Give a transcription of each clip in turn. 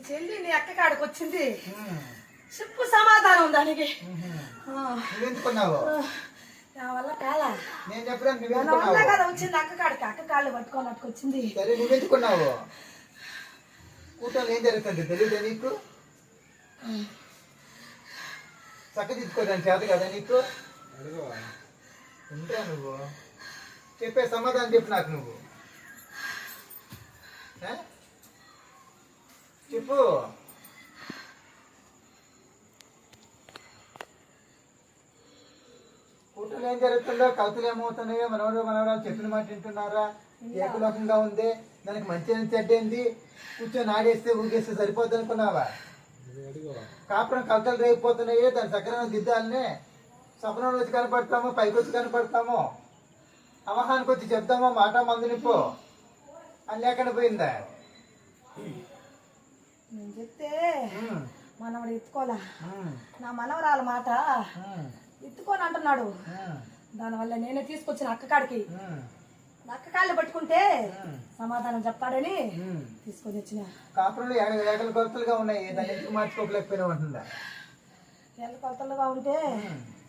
చెల్లి నీ అక్క కాడికి వచ్చింది. చెప్పు సమాధానం దానికి. నువ్వెందుకున్నావు? నా వల్ల కాలా. నేను చెప్పడానికి నా వల్ల కదా వచ్చింది. అక్క కాడికి అక్క కాళ్ళు పట్టుకోనట్టుకు వచ్చింది. సరే నువ్వెందుకున్నావు? కూటమి ఏం జరుగుతుంది తెలియదా నీకు? చక్కదిద్దుకోవడానికి చేత కదా నీకు? ఉంటా నువ్వు చెప్పే సమాధానం చెప్పు నాకు. నువ్వు చెప్పు. కూటమి ఏం జరుగుతుందో, కవితలు ఏమవుతున్నాయో, మనవరాలు చెప్పిన మాట వింటున్నారా? ఏకలోకంగా ఉంది. దానికి మంచి చెడ్డేంది? కూర్చొని ఆడేస్తే ఊగేస్తే సరిపోద్ది అనుకున్నావా? కాపురం కవితలు రేగిపోతున్నాయో దాని సక్రమంగా దిద్దాలనే. సపనంలో వచ్చి కనపడతామో, పైకి వచ్చి కనపడతామో, అవహానికి వచ్చి చెప్తామో, మాట మందునిపో అని లేకుండా పోయిందా? నేను చెప్తే మనవడు ఎత్తుకోలే. నా మనవరాల మాట ఎత్తుకొని అంటున్నాడు. దానివల్ల నేనే తీసుకొచ్చిన అక్క కాడికి. అక్క కాళ్ళు పట్టుకుంటే సమాధానం చెప్తాడని తీసుకొని వచ్చిన. కాపురంలో ఏకల కొలతలుగా ఉన్నాయి. దాన్ని ఎందుకు మార్చుకోలేకపోయినా ఉంటుందా? ఏళ్ళ కొలతలుగా ఉంటే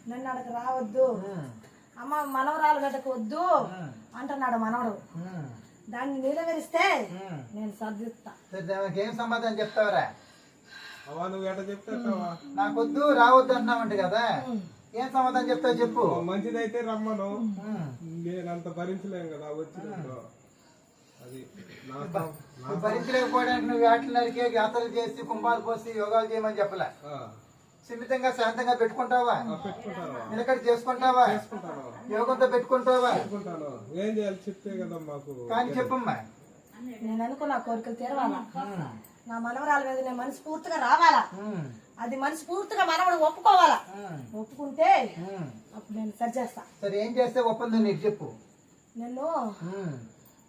నన్ను అడగ రావద్దు, అమ్మ మనవరాలు గడ్డకు వద్దు అంటున్నాడు మనవడు. దాన్ని నిలవరిస్తే నేను సర్దిస్తా. ఏం సమాధానం చెప్తావరా? నాకొద్దు రావద్దు అంటున్నావంట కదా, ఏం సమాధానం చెప్తావు చెప్పు. మంచిదైతే రమ్మను, నేనంత భరించలేను కదా వచ్చినప్పుడు. అది భరించలేకపోవడానికి నువ్వు వేటలు నరికి యాత్రలు చేసి కుంభాలు పోసి యోగాలు చేయమని చెప్పలే. సున్నితంగా శాంతంగా పెట్టుకుంటావా? నిలకడ చేసుకుంటావా? యోగంతో పెట్టుకుంటావా? ఏం చేయాలి చెప్తే కదా మాకు. కానీ చెప్పమ్మా. నేను అనుకున్నా కోరికలు తీరవాలా, నా మనవరాల మీద నేను మనస్ఫూర్తిగా రావాలా, అది మనస్ఫూర్తిగా మనవడు ఒప్పుకోవాలా. ఒప్పుకుంటే అప్పుడు నేను సరి చేస్తా. సరే ఏం చేస్తే ఒప్పందం నీకు చెప్పు. నిన్ను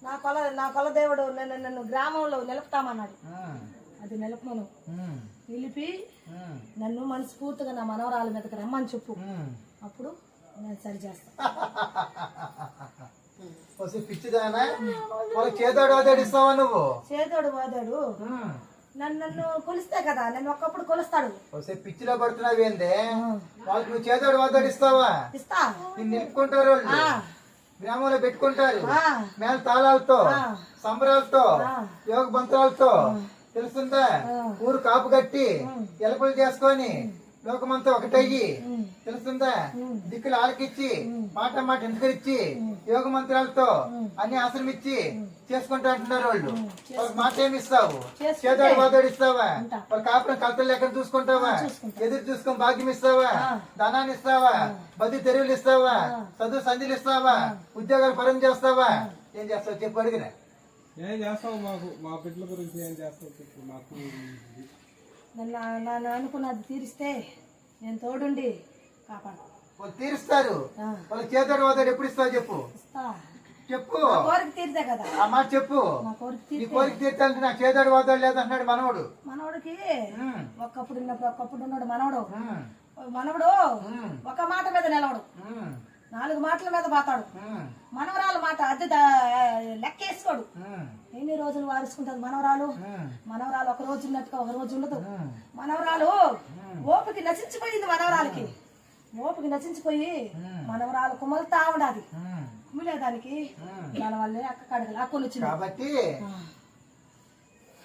నా కొల దేవుడు నన్ను గ్రామంలో నిలుపుతామన్నాడు. అది నిలపను. నిలిపి నన్ను మనస్ఫూర్తిగా నా మనవరాల మీదకి రమ్మని చెప్పు, అప్పుడు నేను సరి చేస్తా. పిచ్చిదానా? చేదోడు వాదాడు ఇస్తావా నువ్వు? చేదోడు వాదాడు నన్ను కొలిస్తే కదా, నన్ను ఒక్కప్పుడు కొలుస్తాడు. పిచ్చిలో పడుతున్నావేందే? వాళ్ళకి నువ్వు చేదోడు వాదాడు ఇస్తావా? ఇస్తా. నిన్ను నిలుపుకుంటారు వాళ్ళు, గ్రామంలో పెట్టుకుంటారు, మేళ తాళాలతో, సంబరాలతో, యోగ మంత్రాలతో, తెలుస్తుందా? ఊరు కాపు కట్టి ఎలపలు చేసుకొని లోకమంతా ఒకటయ్యి, తెలుస్తుందా? దిక్కులు ఆలకిచ్చి మాట మాట ఎంతకరిచ్చి యోగ మంత్రాలతో అన్ని ఆసనం ఇచ్చి చేసుకుంటా అంటున్నారు వాళ్ళు. వాళ్ళకి మాట ఏమి ఇస్తావు? చేదోడు వాదోడు ఇస్తావా? వాళ్ళ కాపురం కలతలు లేకుండా చూసుకుంటావా? ఎదురు చూసుకొని భాగ్యం ఇస్తావా? ధనాన్ని ఇస్తావా? బది తెరువులు ఇస్తావా? చదువు సంధులు ఇస్తావా? ఉద్యోగాలు పరం చేస్తావా? ఏం చేస్తావు చెప్పు, అడిగిన. ఏం చేస్తావు మాకు, మా బిడ్డల గురించి ఏం చేస్తావు చెప్పు మాకు. నన్ను అనుకున్నది తీరిస్తే నేను తోడుండి కాపాడు. వాళ్ళు తీరుస్తారు. వాళ్ళ చేదోడు వాదోడు ఎప్పుడు ఇస్తావు చెప్పు. చెప్పు. కోరిక తీరితే కదా ఆ మాట చెప్పు. నీ కోరిక తీర్చాలంటే నాకు చేదోడు వాదోడు లేదంటున్నాడు మనవడు. మనవడికి ఒక్కప్పుడు ఉన్నాడు మనవడు. మనవడు ఒక మాట మీద నిలవడు, 4 మాటల మీద పోతాడు. మనవరాలు మాట అద్దె లెక్కేసుకోడు. ఎన్ని రోజులు వారుసుకుంటది మనవరాలు? మనవరాలు ఒక రోజు ఉన్నట్టుగా ఒక రోజు ఉండదు. మనవరాలు ఓపిక నశించిపోయింది. మనవరాలకి ఓపిక నశించిపోయి మనవరాలు కుమలుతా ఉండాలి. కుమిలేదానికి దానివల్లే అక్క కడగలు అక్కలు వచ్చింది. కాబట్టి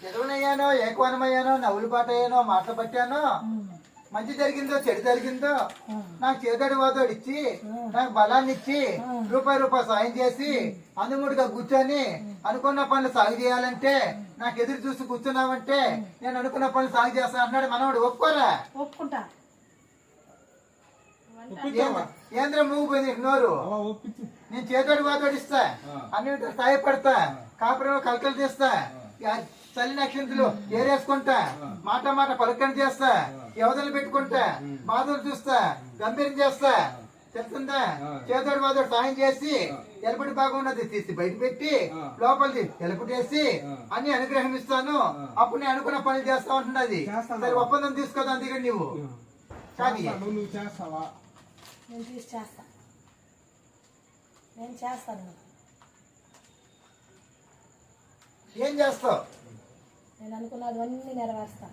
ఎదురునయ్యానో, ఏకవనమయ్యానో, నవ్వులు పాట అయ్యానో, మాటలు పట్టానో, మంచి జరిగిందో చెడు జరిగిందో నాకు చేదోడు వాదోడు ఇచ్చి నాకు బలాన్ని ఇచ్చి రూపాయి సాయం చేసి అందుముడిగా కూర్చొని అనుకున్న పనులు సాగు చేయాలంటే నాకు ఎదురు చూసి కూర్చున్నావంటే నేను అనుకున్న పనులు సాగు చేస్తాను అంటున్నాడు మనవాడు. ఒప్పుకోరా? ఒప్పుకుంటా. ఏంద్ర మూగిపోయింది నోరు. నేను చేదోడు వాదోడు ఇస్తా, అన్ని సాయపడతా, కాపురం కలకలు తీస్తా, చల్లి నక్షత్రాలు ఏరేసుకుంటా, మాట మాట పలుకని చేస్తా, యువతలు పెట్టుకుంటా, బాధలు చూస్తా, గంభీరం చేస్తా, చెప్తుందా? చేదోడు వాదోడు సాయం చేసి ఎలపటి భాగం ఉన్నది తీసి బయట పెట్టి లోపలిది ఎలపటేసి అన్ని అనుగ్రహం ఇస్తాను, అప్పుడు నేను అనుకున్న పనులు చేస్తా ఉంటున్నది. సరే ఒప్పందం తీసుకోదా? అందుకని నువ్వు చేస్తావా? నేను చేస్తాను. ఏం చేస్తావు? నేను అనుకున్నది అన్ని నెరవేరుస్తా.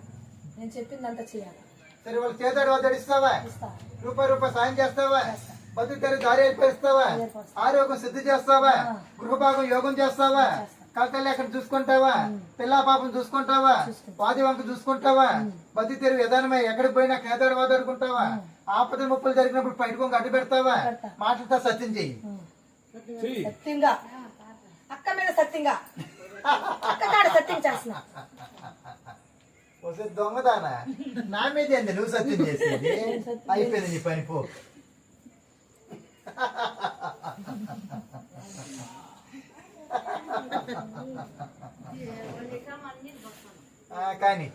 నేను చెప్పిందంతా చేయాలి. సరే వాళ్ళు చేతాడు వద్దడు ఇస్తావా? ఇస్తా. రూపాయి సాయం చేస్తావా? బతుకు దారి ఏర్పరుస్తావా? ఆరోగ్యం సిద్ధి చేస్తావా? గృహభాగం యోగం చేస్తావా? కలకల్లి అక్కడ చూసుకుంటావా? పిల్లా పాపం చూసుకుంటావా? వాది వంక చూసుకుంటావా? బతుకు తెరువు విధానమే ఎక్కడికి పోయినా కేదాడు వాదాడుకుంటావా? ఆపద ముప్పులు జరిగినప్పుడు బయటకు అడ్డు పెడతావా? మాటలతో సత్యం చెయ్యి. సత్యంగా అక్క మీద సత్యంగా అక్క కాడ సత్యం చేస్తున్నా. ఒకసారి దొంగదానా నా మీద ఏంది నువ్వు సత్యం చేసేది? అయిపోయింది నీ పని, పో. కానీ